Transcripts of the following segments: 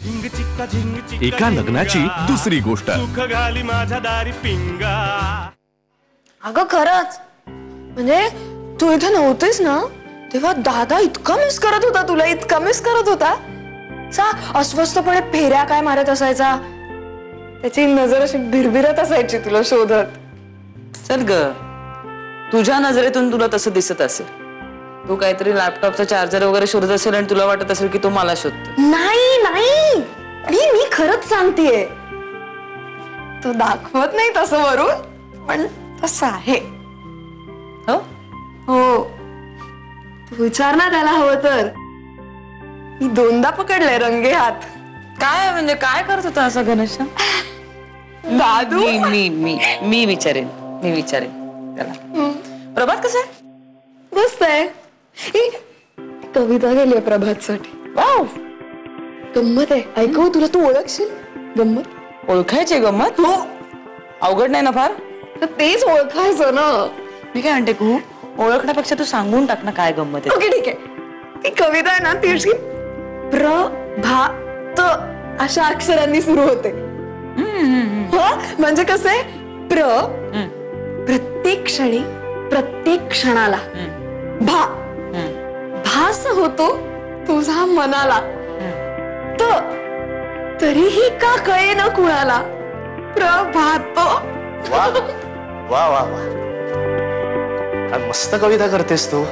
एका लग्नाची दुसरी गोष्ट। सुख घाली माझ्या दारी पिंगा। अगं खरंच म्हणजे तू इथे नव्हतीस ना तेव्हा दादा इतका मिस करत होता तुला, इतका मिस करत होता। सा अस्वस्थपणे फेऱ्या काय मारत असायचा, त्याची नजर अशी भिरभिरत असायची तुला शोधत। चल ग, तुझ्या नजरेतून तुला तसं दिसत असेल, तू काहीतरी लॅपटॉपचा चार्जर वगैरे शोधत असेल आणि तुला वाटत असेल की तो मला शोधतो। नाही नाही, मी खरंच सांगतेय, तो दाखवत नाही तसं वरून, पण तसं आहे। हो हो, तू विचार ना त्याला हवं तर, मी दोनदा पकडले रंगे हात। काय म्हणजे काय करत होता असं गणेश? दादू मी विचारेन त्याला। प्रभात कसं आहे? मस्त आहे। कविता गेली प्रभातसाठी। वाव, गंमत आहे, ऐकव तुला, तू ओळखशील गंमत? ओळखायची गंमत? हो, अवघड नाही ना फार? तर तेच ओळखायचं ना। मी काय म्हणते, तू ओळखण्यापेक्षा तू सांगून टाक ना काय गंमत आहे। ओके ठीक आहे, ती कविता आहे ना ती अशी प्रभात अशा अक्षरांनी सुरू होते। म्हणजे कसं आहे, प्रत्येक क्षणी प्रत्येक क्षणाला, भास होतो तुझा मनाला, तरीही का कळे न कुणाला, प्रभात। वा वा वा वा, काय मस्त कविता करतेस तू।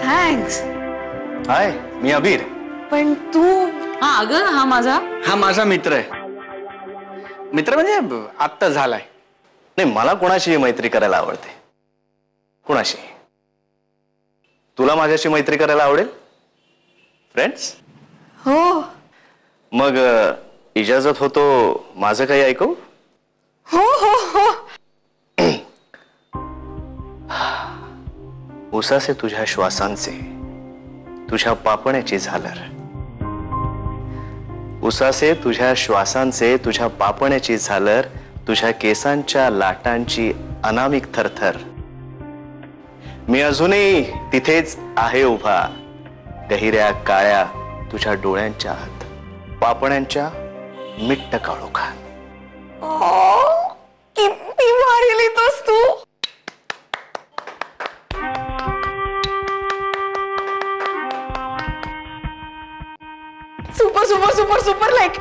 थँक्स। हाय, मी अबीर। पण तू? हा अगं, हा माझा मित्र आहे। मित्र म्हणजे आत्ता झालाय। नाही, मला कोणाशी मैत्री करायला आवडते। कोणाशी? तुला माझ्याशी मैत्री करायला आवडेल? फ्रेंड्स? हो मग इजाजत होतो माझं काही ऐकू? हो हो हो। उसासे तुझ्या श्वासांचे, तुझ्या पापण्याची झालर, उसासे तुझ्या श्वासांचे, तुझ्या पापण्याची झालर, तुझ्या केसांच्या लाटांची अनामिक थरथर, मी अजूनही तिथेच आहे उभा, गहिऱ्या काळ्या तुझ्या डोळ्यांच्या आत, पापण्यांच्या मिट्ट काळोखात। किती भारी लिहितोस तू। Super super super super, like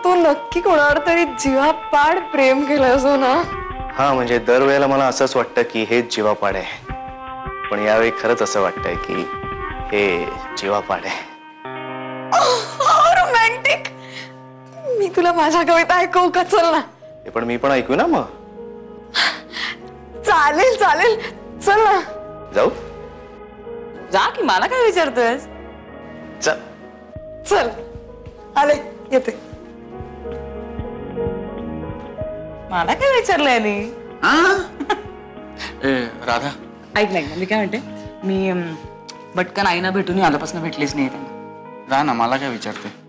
तू नक्की कोणावर तरी जीवापाड प्रेम केलं असो ना? हा, म्हणजे दरवेळेला मला असंच वाटतं की हेच जीवापाड आहे, पण यावेळी खरंच असं वाटतंय की हे जीवापाड आहे। रोमॅन्टिक। मी तुला माझ्या कविता ऐकवू का? चल ना। ते पण मी पण ऐकू ना मग? चालेल चालेल, चल ना। जाऊ? जा की, मला काय विचारतोय? चल चल, आले, येते। मला काय विचारलंय नी? राधा, ऐक नाही, मी काय म्हणते, मी पटकन आईना भेटून आल्यापासून भेटलीच नाही त्यांना। राहा ना, मला काय विचारते?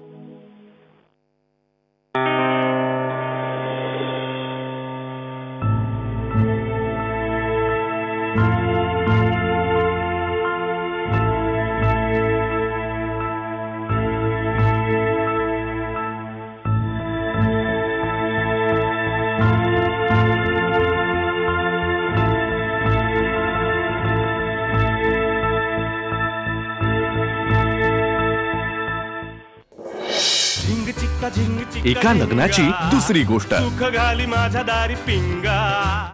एका लग्नाची दुसरी गोष्ट। सुख घाली माझ्या दारी पिंगा।